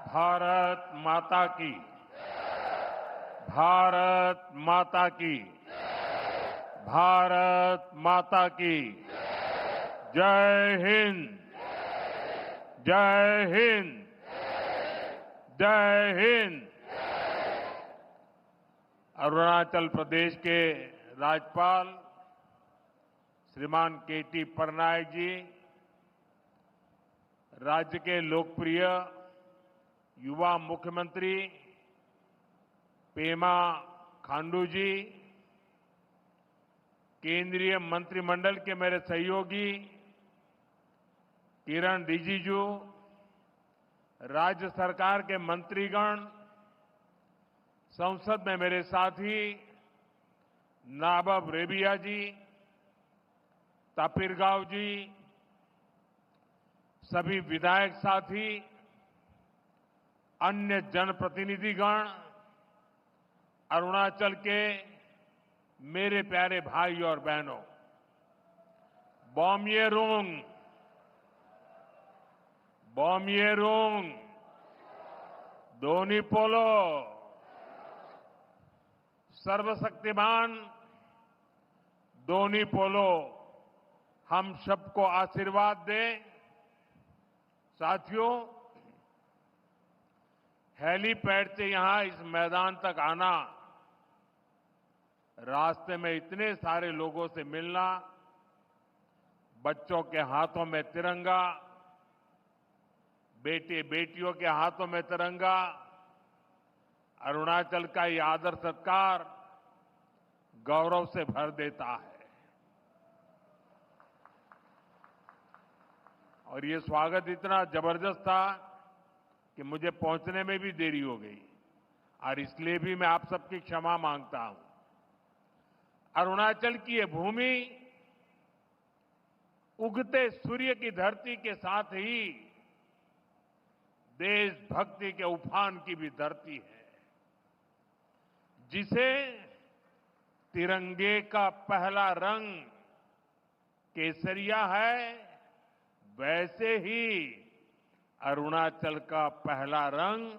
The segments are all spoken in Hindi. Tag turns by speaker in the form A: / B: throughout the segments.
A: भारत माता की। भारत माता की। भारत माता की। जय हिंद। जय हिंद। जय हिंद। अरुणाचल प्रदेश के राज्यपाल श्रीमान के.टी. पटनायक जी, राज्य के लोकप्रिय युवा मुख्यमंत्री पेमा खांडू जी, केंद्रीय मंत्रिमंडल के मेरे सहयोगी किरण रिजिजू, राज्य सरकार के मंत्रीगण, संसद में मेरे साथी नाबब रेबिया जी, तापिरगांव जी, सभी विधायक साथी, अन्य जनप्रतिनिधिगण, अरुणाचल के मेरे प्यारे भाई और बहनों, बॉम्येरुंग, बॉम्येरुंग, दोनी पोलो, सर्वशक्तिमान दोनी पोलो हम सबको आशीर्वाद दे। साथियों, हेलीपैड से यहां इस मैदान तक आना, रास्ते में इतने सारे लोगों से मिलना, बच्चों के हाथों में तिरंगा, बेटे बेटियों के हाथों में तिरंगा, अरुणाचल का ये आदर सत्कार गौरव से भर देता है। और ये स्वागत इतना जबरदस्त था कि मुझे पहुंचने में भी देरी हो गई, और इसलिए भी मैं आप सबकी क्षमा मांगता हूं। अरुणाचल की ये भूमि उगते सूर्य की धरती के साथ ही देशभक्ति के उफान की भी धरती है, जिसे तिरंगे का पहला रंग केसरिया है, वैसे ही अरुणाचल का पहला रंग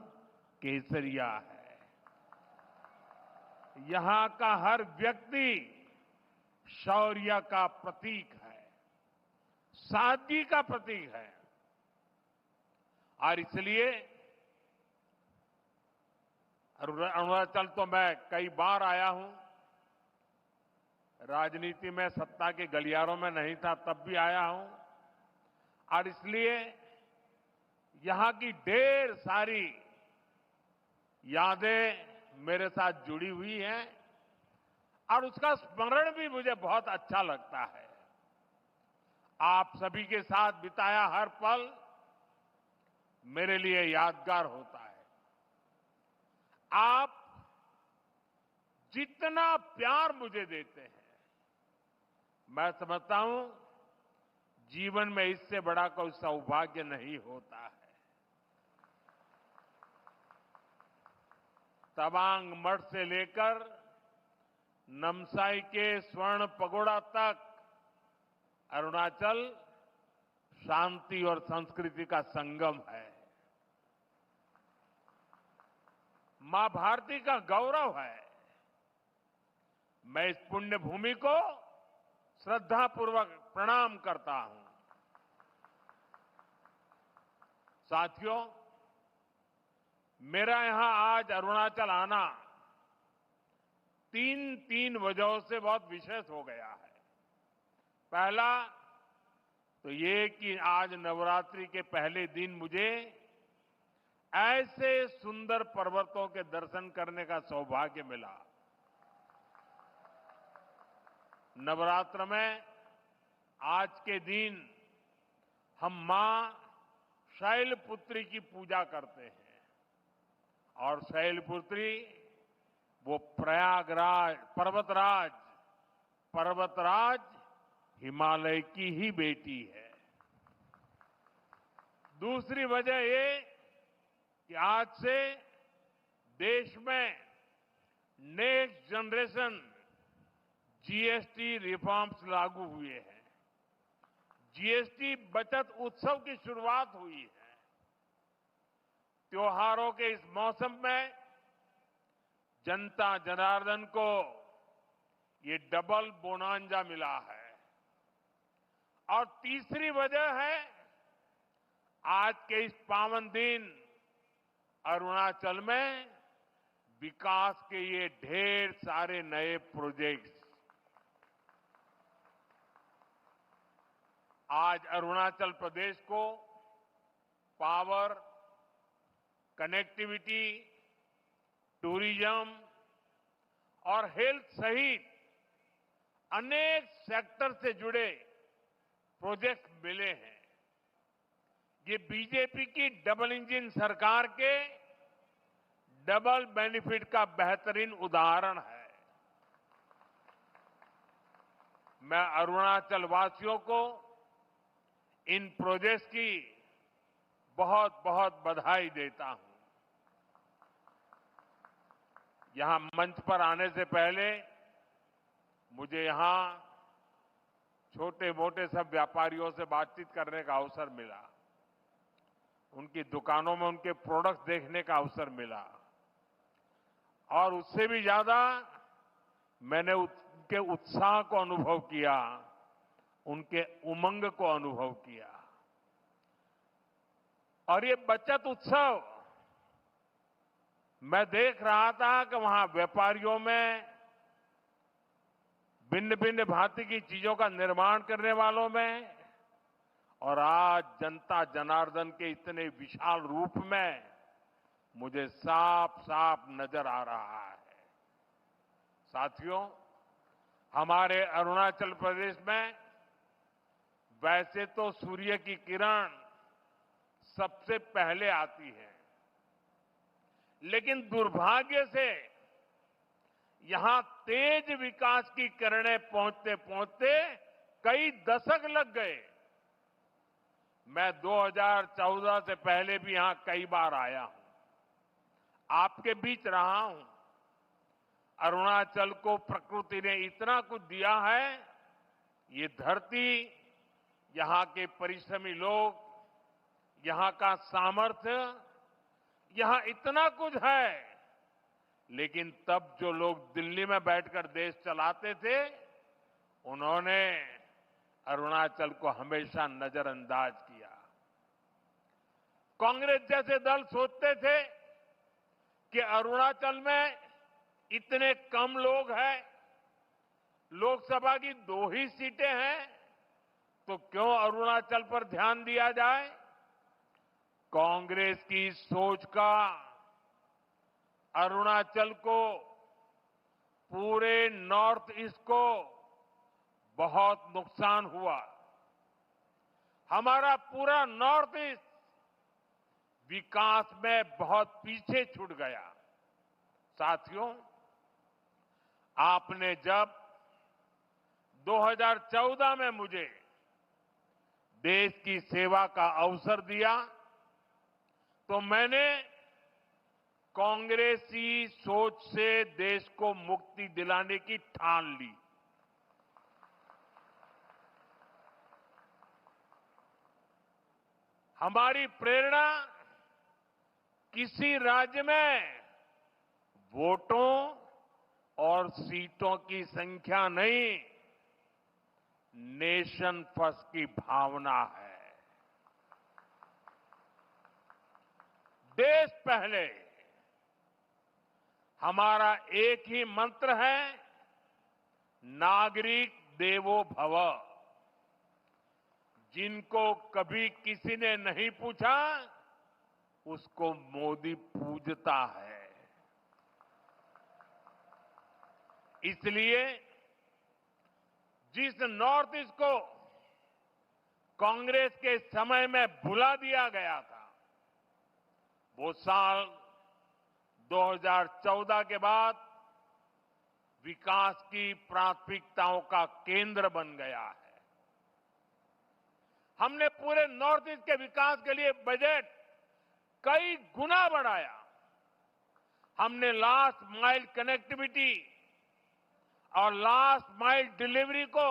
A: केसरिया है। यहां का हर व्यक्ति शौर्य का प्रतीक है, सादगी का प्रतीक है, और इसलिए अरुणाचल तो मैं कई बार आया हूं, राजनीति में सत्ता के गलियारों में नहीं था तब भी आया हूं, और इसलिए यहां की ढेर सारी यादें मेरे साथ जुड़ी हुई हैं, और उसका स्मरण भी मुझे बहुत अच्छा लगता है। आप सभी के साथ बिताया हर पल मेरे लिए यादगार होता है। आप जितना प्यार मुझे देते हैं, मैं समझता हूं जीवन में इससे बड़ा कोई सौभाग्य नहीं होता है। तवांग मठ से लेकर नमसाई के स्वर्ण पगोड़ा तक अरुणाचल शांति और संस्कृति का संगम है। मां भारती का गौरव है। मैं इस पुण्य भूमि को श्रद्धापूर्वक प्रणाम करता हूं। साथियों, मेरा यहां आज अरुणाचल आना तीन वजहों से बहुत विशेष हो गया है। पहला तो ये कि आज नवरात्रि के पहले दिन मुझे ऐसे सुंदर पर्वतों के दर्शन करने का सौभाग्य मिला। नवरात्र में आज के दिन हम मां शैलपुत्री की पूजा करते हैं, और शैलपुत्री वो प्रयागराज पर्वतराज हिमालय की ही बेटी है। दूसरी वजह ये कि आज से देश में नेक्स्ट जनरेशन जीएसटी रिफॉर्म्स लागू हुए हैं। जीएसटी बचत उत्सव की शुरुआत हुई है। त्योहारों के इस मौसम में जनता जनार्दन को ये डबल बोनांजा मिला है। और तीसरी वजह है आज के इस पावन दिन अरुणाचल में विकास के ये ढेर सारे नए प्रोजेक्ट्स। आज अरुणाचल प्रदेश को पावर, कनेक्टिविटी, टूरिज्म और हेल्थ सहित अनेक सेक्टर से जुड़े प्रोजेक्ट मिले हैं। ये बीजेपी की डबल इंजन सरकार के डबल बेनिफिट का बेहतरीन उदाहरण है। मैं अरुणाचल वासियों को इन प्रोजेक्ट्स की बहुत बहुत बधाई देता हूं। यहां मंच पर आने से पहले मुझे यहां छोटे मोटे सब व्यापारियों से बातचीत करने का अवसर मिला, उनकी दुकानों में उनके प्रोडक्ट्स देखने का अवसर मिला और उससे भी ज्यादा मैंने उनके उत्साह को अनुभव किया, उनके उमंग को अनुभव किया। और ये बचत उत्सव मैं देख रहा था कि वहां व्यापारियों में, भिन्न भिन्न भांति की चीजों का निर्माण करने वालों में और आज जनता जनार्दन के इतने विशाल रूप में मुझे साफ साफ नजर आ रहा है। साथियों, हमारे अरुणाचल प्रदेश में वैसे तो सूर्य की किरण सबसे पहले आती है, लेकिन दुर्भाग्य से यहां तेज विकास की किरणें पहुंचते पहुंचते कई दशक लग गए। मैं 2014 से पहले भी यहां कई बार आया हूं, आपके बीच रहा हूं। अरुणाचल को प्रकृति ने इतना कुछ दिया है, ये धरती, यहां के परिश्रमी लोग, यहां का सामर्थ्य, यहां इतना कुछ है। लेकिन तब जो लोग दिल्ली में बैठकर देश चलाते थे, उन्होंने अरुणाचल को हमेशा नजरअंदाज किया। कांग्रेस जैसे दल सोचते थे कि अरुणाचल में इतने कम लोग हैं, लोकसभा की 2 ही सीटें हैं, तो क्यों अरुणाचल पर ध्यान दिया जाए। कांग्रेस की सोच का अरुणाचल को, पूरे नॉर्थ ईस्ट को बहुत नुकसान हुआ। हमारा पूरा नॉर्थ ईस्ट विकास में बहुत पीछे छूट गया। साथियों, आपने जब 2014 में मुझे देश की सेवा का अवसर दिया, तो मैंने कांग्रेसी सोच से देश को मुक्ति दिलाने की ठान ली। हमारी प्रेरणा किसी राज्य में वोटों और सीटों की संख्या नहीं, नेशन फर्स्ट की भावना है। देश पहले, हमारा एक ही मंत्र है, नागरिक देवो भव। जिनको कभी किसी ने नहीं पूछा, उसको मोदी पूजता है। इसलिए जिस नॉर्थ ईस्ट को कांग्रेस के समय में भुला दिया गया था, वो साल 2014 के बाद विकास की प्राथमिकताओं का केंद्र बन गया है। हमने पूरे नॉर्थ ईस्ट के विकास के लिए बजट कई गुना बढ़ाया। हमने लास्ट माइल कनेक्टिविटी और लास्ट माइल डिलीवरी को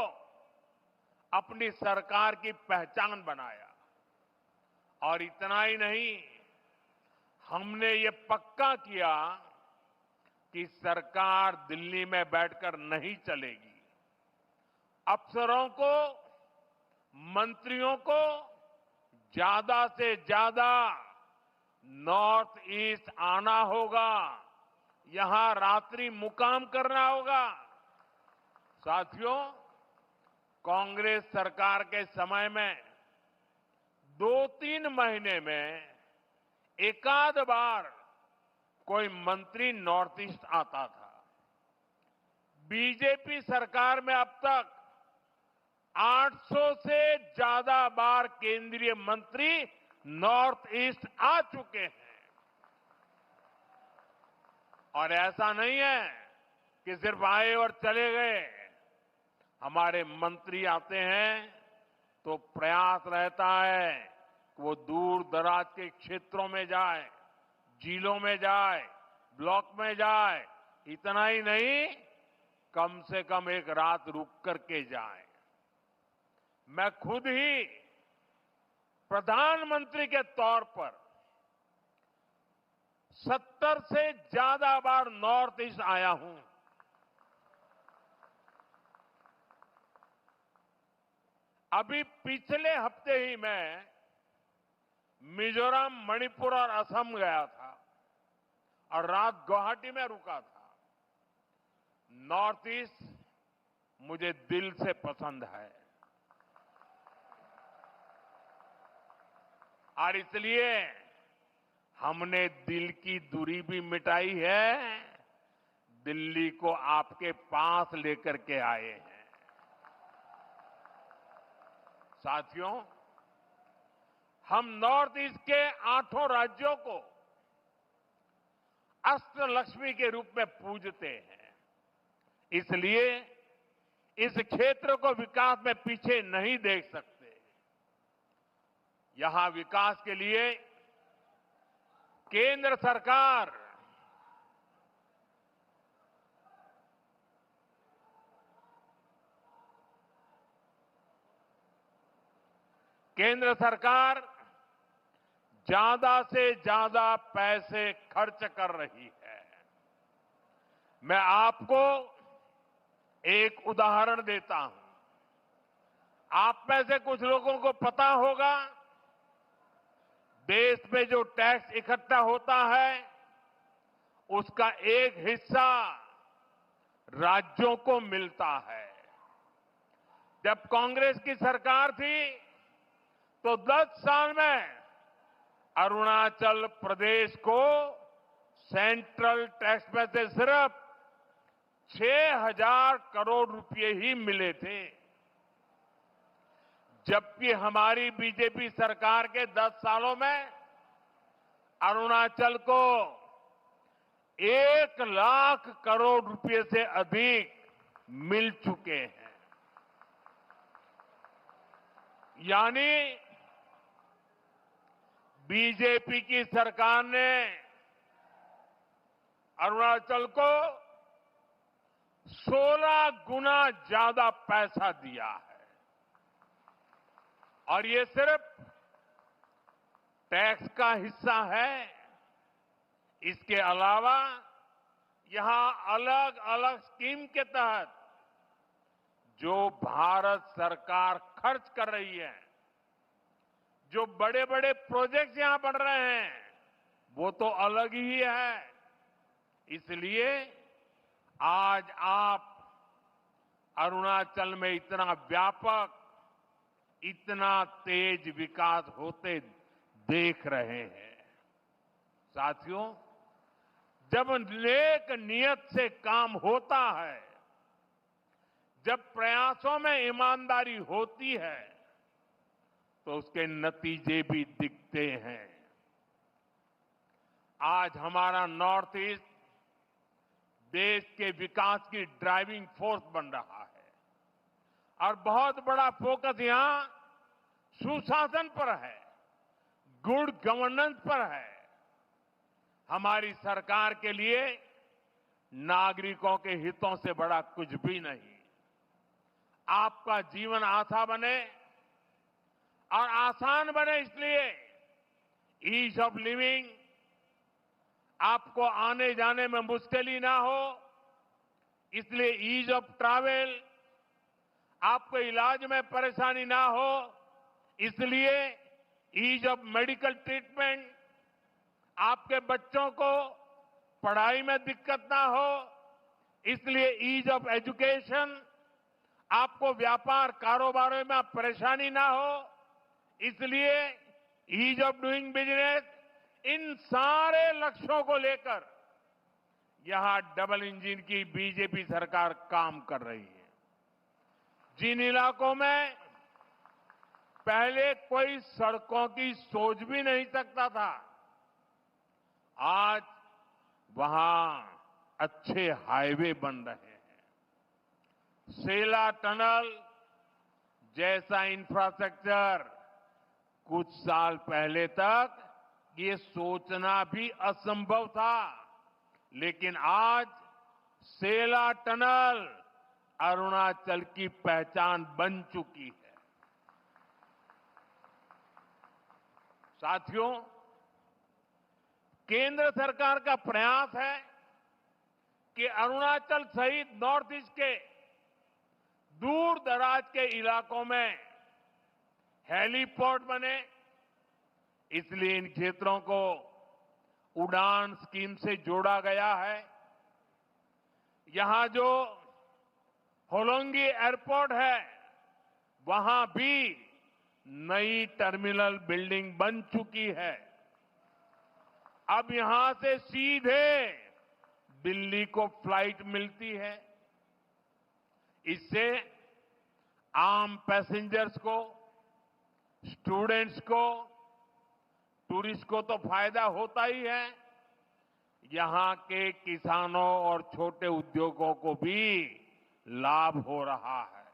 A: अपनी सरकार की पहचान बनाया। और इतना ही नहीं, हमने ये पक्का किया कि सरकार दिल्ली में बैठकर नहीं चलेगी। अफसरों को, मंत्रियों को ज्यादा से ज्यादा नॉर्थ ईस्ट आना होगा, यहां रात्रि मुकाम करना होगा। साथियों, कांग्रेस सरकार के समय में 2-3 महीने में एकाध बार कोई मंत्री नॉर्थ ईस्ट आता था। बीजेपी सरकार में अब तक 800 से ज्यादा बार केंद्रीय मंत्री नॉर्थ ईस्ट आ चुके हैं। और ऐसा नहीं है कि सिर्फ आए और चले गए। हमारे मंत्री आते हैं तो प्रयास रहता है कि वो दूर दराज के क्षेत्रों में जाए, जिलों में जाए, ब्लॉक में जाए। इतना ही नहीं, कम से कम एक रात रुक करके जाए। मैं खुद ही प्रधानमंत्री के तौर पर 70 से ज्यादा बार नॉर्थ ईस्ट आया हूं। अभी पिछले हफ्ते ही मैं मिजोरम, मणिपुर और असम गया था और रात गुवाहाटी में रुका था। नॉर्थ ईस्ट मुझे दिल से पसंद है और इसलिए हमने दिल की दूरी भी मिटाई है, दिल्ली को आपके पास लेकर के आए हैं। साथियों, हम नॉर्थ ईस्ट के 8 राज्यों को अष्टलक्ष्मी के रूप में पूजते हैं। इसलिए इस क्षेत्र को विकास में पीछे नहीं देख सकते। यहां विकास के लिए केंद्र सरकार ज्यादा से ज्यादा पैसे खर्च कर रही है। मैं आपको एक उदाहरण देता हूं। आप में से कुछ लोगों को पता होगा, देश में जो टैक्स इकट्ठा होता है उसका एक हिस्सा राज्यों को मिलता है। जब कांग्रेस की सरकार थी तो 10 साल में अरुणाचल प्रदेश को सेंट्रल टैक्स में से सिर्फ 6,000 करोड़ रुपए ही मिले थे, जबकि हमारी बीजेपी सरकार के 10 सालों में अरुणाचल को 1 लाख करोड़ रुपए से अधिक मिल चुके हैं। यानी बीजेपी की सरकार ने अरुणाचल को 16 गुना ज्यादा पैसा दिया है। और ये सिर्फ टैक्स का हिस्सा है। इसके अलावा यहां अलग अलग स्कीम के तहत जो भारत सरकार खर्च कर रही है, जो बड़े बड़े प्रोजेक्ट यहां बन रहे हैं, वो तो अलग ही है। इसलिए आज आप अरुणाचल में इतना व्यापक, इतना तेज विकास होते देख रहे हैं। साथियों, जब नेक नियत से काम होता है, जब प्रयासों में ईमानदारी होती है, तो उसके नतीजे भी दिखते हैं। आज हमारा नॉर्थ ईस्ट देश के विकास की ड्राइविंग फोर्स बन रहा है और बहुत बड़ा फोकस यहां सुशासन पर है, गुड गवर्नेंस पर है। हमारी सरकार के लिए नागरिकों के हितों से बड़ा कुछ भी नहीं। आपका जीवन आसान बने और आसान बने, इसलिए ईज ऑफ लिविंग, आपको आने जाने में मुश्किल ना हो, इसलिए ईज ऑफ ट्रैवल, आपको इलाज में परेशानी ना हो, इसलिए ईज ऑफ मेडिकल ट्रीटमेंट, आपके बच्चों को पढ़ाई में दिक्कत ना हो, इसलिए ईज ऑफ एजुकेशन, आपको व्यापार कारोबार में परेशानी ना हो, इसलिए ईज ऑफ डूइंग बिजनेस। इन सारे लक्ष्यों को लेकर यहां डबल इंजन की बीजेपी सरकार काम कर रही है। जिन इलाकों में पहले कोई सड़कों की सोच भी नहीं सकता था, आज वहां अच्छे हाईवे बन रहे हैं। सेला टनल जैसा इंफ्रास्ट्रक्चर कुछ साल पहले तक ये सोचना भी असंभव था, लेकिन आज सेला टनल अरुणाचल की पहचान बन चुकी है। साथियों, केंद्र सरकार का प्रयास है कि अरुणाचल सहित नॉर्थ ईस्ट के दूर दराज के इलाकों में हेलीपोर्ट बने, इसलिए इन क्षेत्रों को उड़ान स्कीम से जोड़ा गया है। यहां जो होलोंगी एयरपोर्ट है, वहां भी नई टर्मिनल बिल्डिंग बन चुकी है। अब यहां से सीधे दिल्ली को फ्लाइट मिलती है। इससे आम पैसेंजर्स को, स्टूडेंट्स को, टूरिस्ट को तो फायदा होता ही है, यहां के किसानों और छोटे उद्योगों को भी लाभ हो रहा है।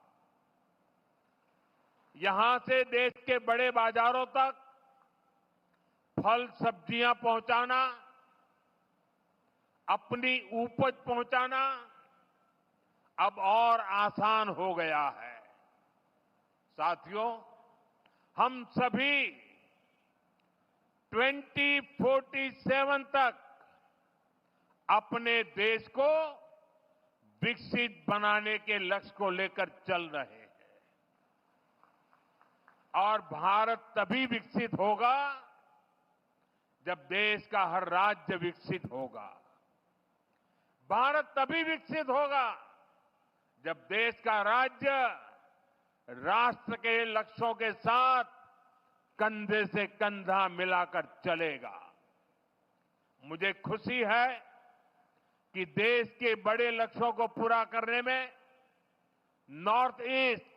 A: यहां से देश के बड़े बाजारों तक फल सब्जियां पहुंचाना, अपनी उपज पहुंचाना अब और आसान हो गया है। साथियों, हम सभी 2047 तक अपने देश को विकसित बनाने के लक्ष्य को लेकर चल रहे हैं। और भारत तभी विकसित होगा जब देश का हर राज्य विकसित होगा। भारत तभी विकसित होगा जब देश का राज्य राष्ट्र के लक्ष्यों के साथ कंधे से कंधा मिलाकर चलेगा। मुझे खुशी है कि देश के बड़े लक्ष्यों को पूरा करने में नॉर्थ ईस्ट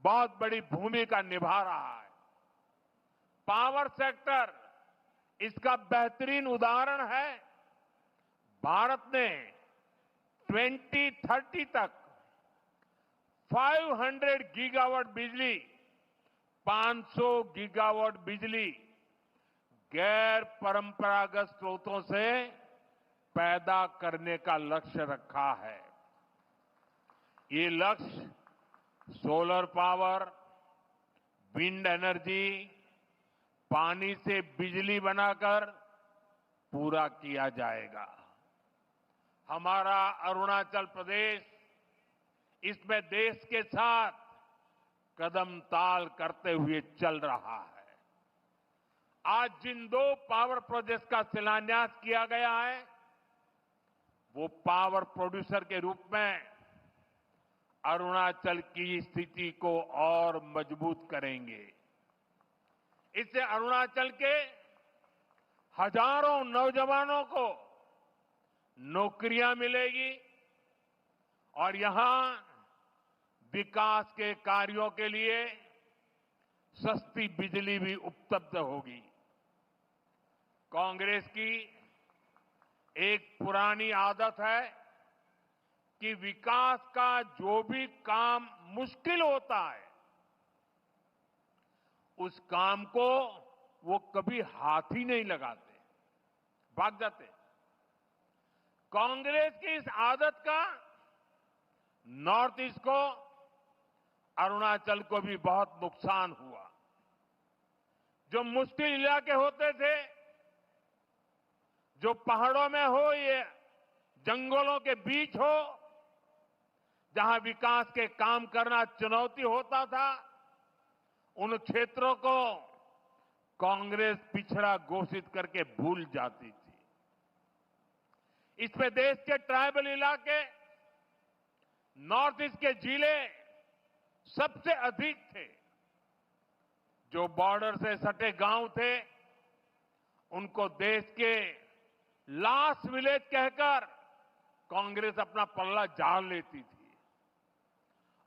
A: बहुत बड़ी भूमिका निभा रहा है। पावर सेक्टर इसका बेहतरीन उदाहरण है। भारत ने 2030 तक 500 गीगावाट बिजली, 500 गीगावाट बिजली गैर परंपरागत स्रोतों से पैदा करने का लक्ष्य रखा है। ये लक्ष्य सोलर पावर, विंड एनर्जी, पानी से बिजली बनाकर पूरा किया जाएगा। हमारा अरुणाचल प्रदेश इसमें देश के साथ कदम ताल करते हुए चल रहा है। आज जिन 2 पावर प्रोजेक्ट्स का शिलान्यास किया गया है, वो पावर प्रोड्यूसर के रूप में अरुणाचल की स्थिति को और मजबूत करेंगे। इससे अरुणाचल के हजारों नौजवानों को नौकरियां मिलेगी और यहां विकास के कार्यों के लिए सस्ती बिजली भी उपलब्ध होगी। कांग्रेस की एक पुरानी आदत है कि विकास का जो भी काम मुश्किल होता है, उस काम को वो कभी हाथ ही नहीं लगाते, भाग जाते। कांग्रेस की इस आदत का नॉर्थ ईस्ट को, अरुणाचल को भी बहुत नुकसान हुआ। जो मुश्किल इलाके होते थे, जो पहाड़ों में हो, ये जंगलों के बीच हो, जहां विकास के काम करना चुनौती होता था, उन क्षेत्रों को कांग्रेस पिछड़ा घोषित करके भूल जाती थी। इसमें देश के ट्राइबल इलाके, नॉर्थ ईस्ट के जिले सबसे अधिक थे। जो बॉर्डर से सटे गांव थे, उनको देश के लास्ट विलेज कहकर कांग्रेस अपना पल्ला झाड़ लेती थी।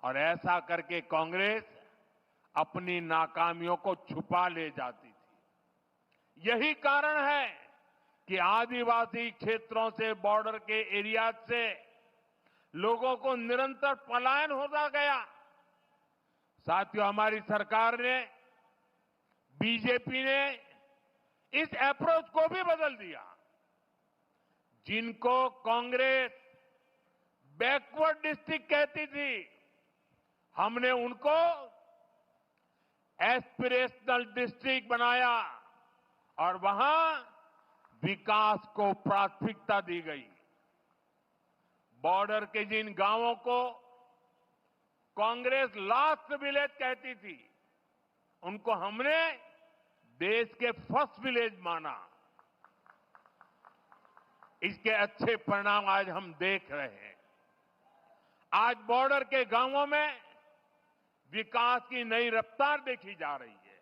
A: और ऐसा करके कांग्रेस अपनी नाकामियों को छुपा ले जाती थी। यही कारण है कि आदिवासी क्षेत्रों से, बॉर्डर के एरिया से लोगों को निरंतर पलायन होता गया। साथियों, हमारी सरकार ने, बीजेपी ने इस अप्रोच को भी बदल दिया। जिनको कांग्रेस बैकवर्ड डिस्ट्रिक्ट कहती थी, हमने उनको एस्पिरेशनल डिस्ट्रिक्ट बनाया और वहां विकास को प्राथमिकता दी गई। बॉर्डर के जिन गांवों को कांग्रेस लास्ट विलेज कहती थी, उनको हमने देश के फर्स्ट विलेज माना। इसके अच्छे परिणाम आज हम देख रहे हैं। आज बॉर्डर के गांवों में विकास की नई रफ्तार देखी जा रही है।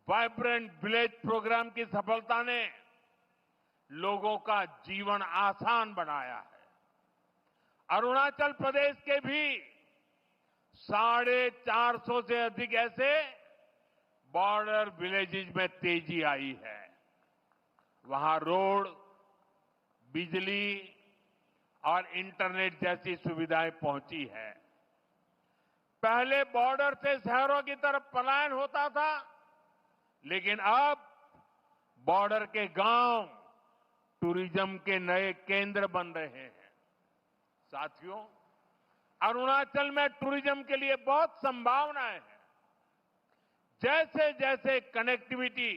A: वाइब्रेंट विलेज प्रोग्राम की सफलता ने लोगों का जीवन आसान बनाया है। अरुणाचल प्रदेश के भी 450 से अधिक ऐसे बॉर्डर विलेजेस में तेजी आई है। वहां रोड, बिजली और इंटरनेट जैसी सुविधाएं पहुंची है। पहले बॉर्डर से शहरों की तरफ पलायन होता था, लेकिन अब बॉर्डर के गांव टूरिज्म के नए केंद्र बन रहे हैं। साथियों, अरुणाचल में टूरिज्म के लिए बहुत संभावनाएं हैं। जैसे जैसे कनेक्टिविटी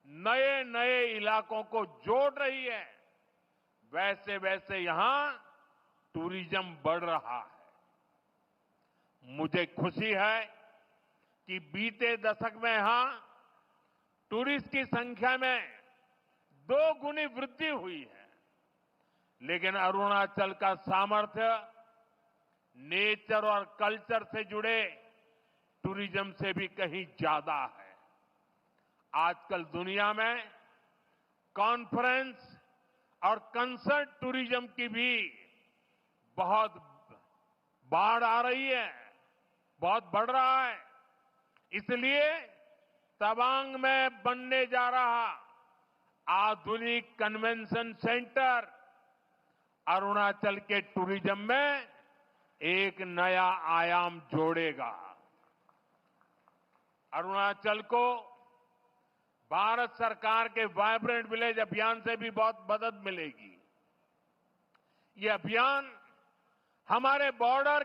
A: नए नए इलाकों को जोड़ रही है, वैसे वैसे यहां टूरिज्म बढ़ रहा है। मुझे खुशी है कि बीते दशक में यहां टूरिस्ट की संख्या में 2 गुनी वृद्धि हुई है। लेकिन अरुणाचल का सामर्थ्य नेचर और कल्चर से जुड़े टूरिज्म से भी कहीं ज्यादा है। आजकल दुनिया में कॉन्फ्रेंस और कंसर्ट टूरिज्म की भी बहुत बाढ़ आ रही है, बहुत बढ़ रहा है। इसलिए तवांग में बनने जा रहा आधुनिक कन्वेंशन सेंटर अरुणाचल के टूरिज्म में एक नया आयाम जोड़ेगा। अरुणाचल को भारत सरकार के वाइब्रेंट विलेज अभियान से भी बहुत मदद मिलेगी। ये अभियान हमारे बॉर्डर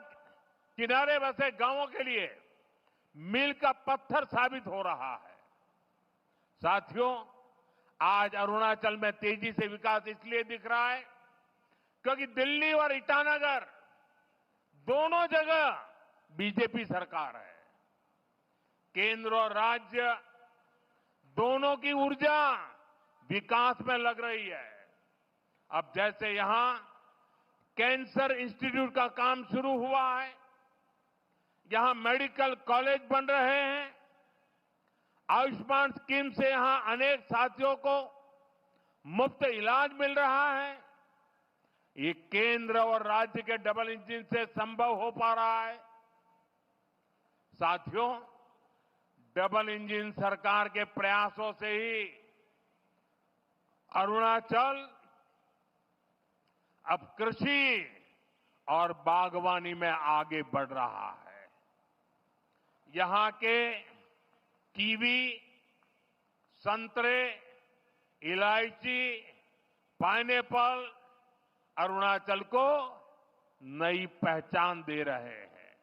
A: किनारे बसे गांवों के लिए मील का पत्थर साबित हो रहा है। साथियों, आज अरुणाचल में तेजी से विकास इसलिए दिख रहा है क्योंकि दिल्ली और ईटानगर दोनों जगह बीजेपी सरकार है। केंद्र और राज्य दोनों की ऊर्जा विकास में लग रही है। अब जैसे यहां कैंसर इंस्टीट्यूट का काम शुरू हुआ है, यहां मेडिकल कॉलेज बन रहे हैं, आयुष्मान स्कीम से यहां अनेक साथियों को मुफ्त इलाज मिल रहा है। ये केंद्र और राज्य के डबल इंजन से संभव हो पा रहा है। साथियों, डबल इंजन सरकार के प्रयासों से ही अरुणाचल अब कृषि और बागवानी में आगे बढ़ रहा है। यहां के कीवी, संतरे, इलायची, पाइनएप्पल अरुणाचल को नई पहचान दे रहे हैं।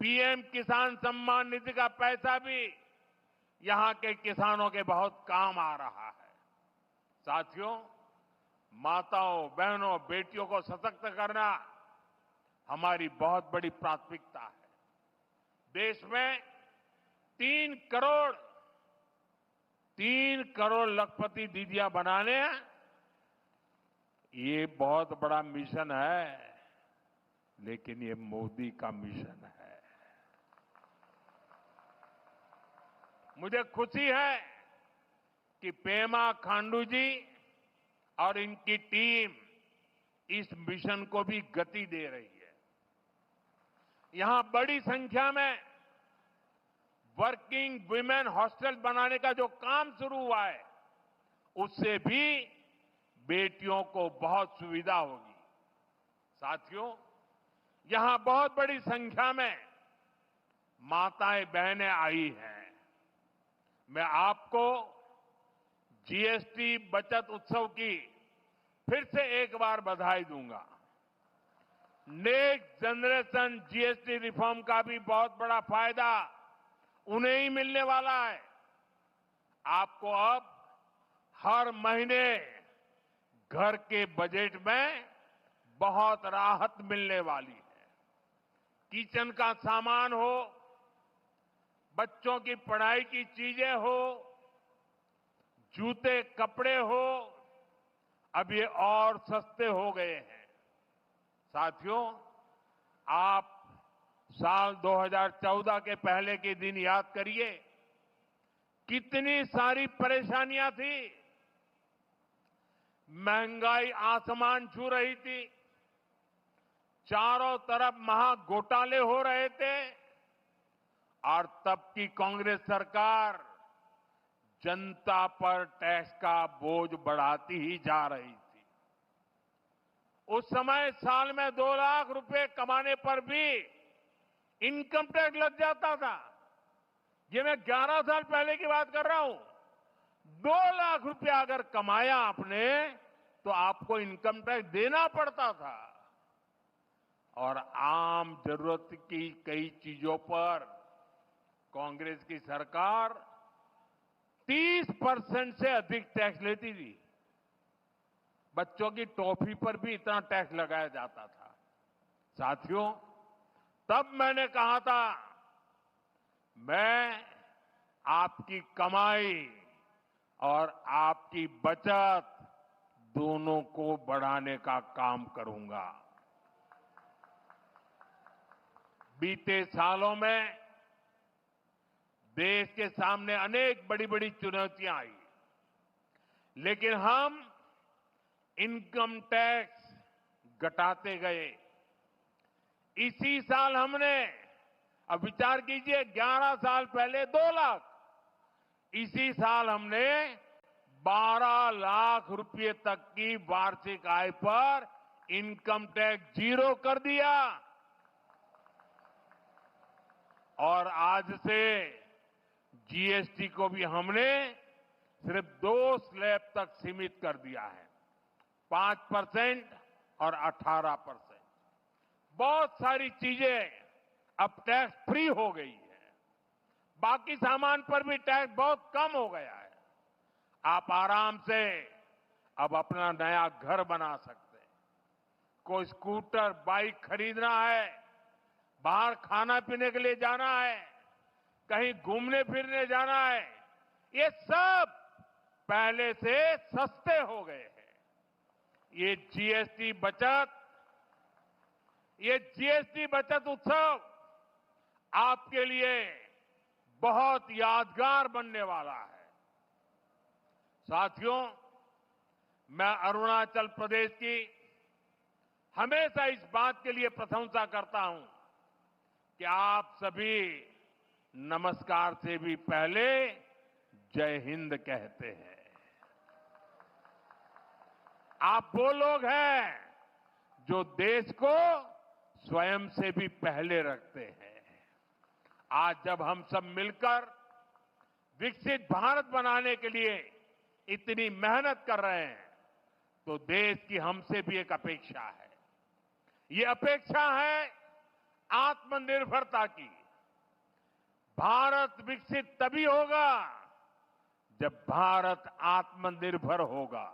A: पीएम किसान सम्मान निधि का पैसा भी यहां के किसानों के बहुत काम आ रहा है। साथियों, माताओं, बहनों, बेटियों को सशक्त करना हमारी बहुत बड़ी प्राथमिकता है। देश में 3 करोड़ लखपति दीदियां बनाने, ये बहुत बड़ा मिशन है, लेकिन ये मोदी का मिशन है। मुझे खुशी है कि पेमा खांडू जी और इनकी टीम इस मिशन को भी गति दे रही है। यहां बड़ी संख्या में वर्किंग वुमेन हॉस्टल बनाने का जो काम शुरू हुआ है, उससे भी बेटियों को बहुत सुविधा होगी। साथियों, यहां बहुत बड़ी संख्या में माताएं बहनें आई हैं। मैं आपको जीएसटी बचत उत्सव की फिर से एक बार बधाई दूंगा। नेक्स्ट जनरेशन जीएसटी रिफॉर्म का भी बहुत बड़ा फायदा उन्हें ही मिलने वाला है। आपको अब हर महीने घर के बजट में बहुत राहत मिलने वाली है। किचन का सामान हो, बच्चों की पढ़ाई की चीजें हो, जूते कपड़े हो, अब ये और सस्ते हो गए हैं। साथियों, आप साल 2014 के पहले के दिन याद करिए, कितनी सारी परेशानियां थी। महंगाई आसमान छू रही थी, चारों तरफ महा घोटाले हो रहे थे, और तब की कांग्रेस सरकार जनता पर टैक्स का बोझ बढ़ाती ही जा रही थी। उस समय साल में 2 लाख रुपए कमाने पर भी इनकम टैक्स लग जाता था। ये मैं 11 साल पहले की बात कर रहा हूं। 2 लाख रुपया अगर कमाया आपने तो आपको इनकम टैक्स देना पड़ता था। और आम जरूरत की कई चीजों पर कांग्रेस की सरकार 30% से अधिक टैक्स लेती थी। बच्चों की टॉफी पर भी इतना टैक्स लगाया जाता था। साथियों, तब मैंने कहा था, मैं आपकी कमाई और आपकी बचत दोनों को बढ़ाने का काम करूंगा। बीते सालों में देश के सामने अनेक बड़ी बड़ी चुनौतियां आई, लेकिन हम इनकम टैक्स घटाते गए। इसी साल हमने, अब विचार कीजिए, 11 साल पहले 2 लाख, इसी साल हमने 12 लाख रुपए तक की वार्षिक आय पर इनकम टैक्स 0 कर दिया। और आज से जीएसटी को भी हमने सिर्फ 2 स्लैब तक सीमित कर दिया है, 5% और 18%। बहुत सारी चीजें अब टैक्स फ्री हो गई है। बाकी सामान पर भी टैक्स बहुत कम हो गया है। आप आराम से अब अपना नया घर बना सकते हैं। कोई स्कूटर, बाइक खरीदना है, बाहर खाना पीने के लिए जाना है, कहीं घूमने फिरने जाना है, ये सब पहले से सस्ते हो गए हैं। ये जीएसटी बचत उत्सव आपके लिए बहुत यादगार बनने वाला है। साथियों, मैं अरुणाचल प्रदेश की हमेशा इस बात के लिए प्रशंसा करता हूं कि आप सभी नमस्कार से भी पहले जय हिंद कहते हैं। आप वो लोग हैं जो देश को स्वयं से भी पहले रखते हैं। आज जब हम सब मिलकर विकसित भारत बनाने के लिए इतनी मेहनत कर रहे हैं, तो देश की हमसे भी एक अपेक्षा है। ये अपेक्षा है आत्मनिर्भरता की। भारत विकसित तभी होगा जब भारत आत्मनिर्भर होगा।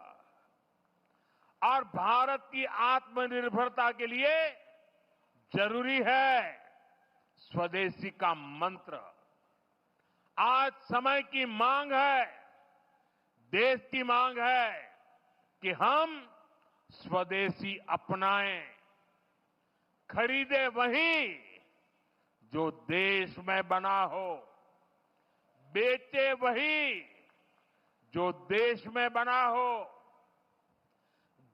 A: और भारत की आत्मनिर्भरता के लिए जरूरी है स्वदेशी का मंत्र। आज समय की मांग है, देश की मांग है कि हम स्वदेशी अपनाएं, खरीदे वही जो देश में बना हो, बेचे वही जो देश में बना हो,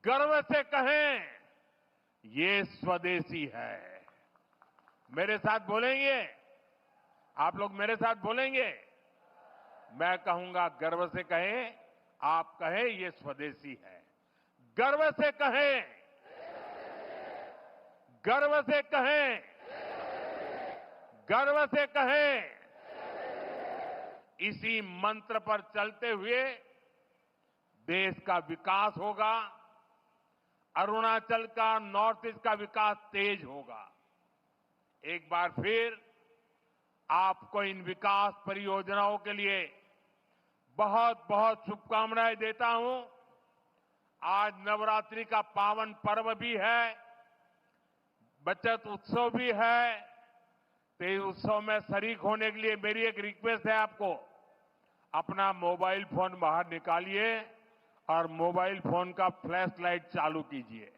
A: गर्व से कहें ये स्वदेशी है। मेरे साथ बोलेंगे? आप लोग मेरे साथ बोलेंगे? मैं कहूंगा गर्व से कहें, आप कहें ये स्वदेशी है। गर्व से कहें, गर्व से कहें, गर्व से कहें। इसी मंत्र पर चलते हुए देश का विकास होगा, अरुणाचल का, नॉर्थ ईस्ट का विकास तेज होगा। एक बार फिर आपको इन विकास परियोजनाओं के लिए बहुत बहुत शुभकामनाएं देता हूं। आज नवरात्रि का पावन पर्व भी है, बचत उत्सव भी है। तो इस उत्सव में शरीक होने के लिए मेरी एक रिक्वेस्ट है आपको, अपना मोबाइल फोन बाहर निकालिए और मोबाइल फोन का फ्लैश लाइट चालू कीजिए।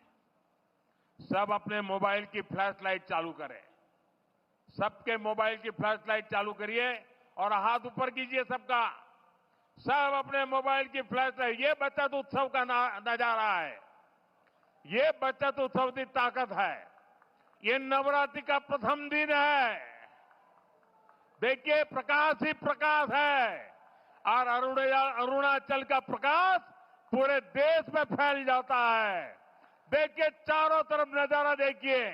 A: सब अपने मोबाइल की फ्लैश लाइट चालू करें। सबके मोबाइल की फ्लैश लाइट चालू करिए और हाथ ऊपर कीजिए सबका। सब अपने मोबाइल की फ्लैश लाइट। ये बचत उत्सव का नजारा है, ये बचत उत्सव की ताकत है। ये नवरात्रि का प्रथम दिन है। देखिए प्रकाश ही प्रकाश है और अरुणाचल का प्रकाश पूरे देश में फैल जाता है। देखिए चारों तरफ नजारा देखिए,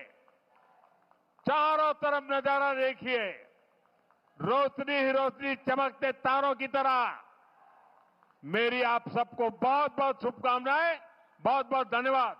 A: चारों तरफ नजारा देखिए, रोशनी ही रोशनी, चमकते तारों की तरह। मेरी आप सबको बहुत बहुत शुभकामनाएं, बहुत बहुत धन्यवाद।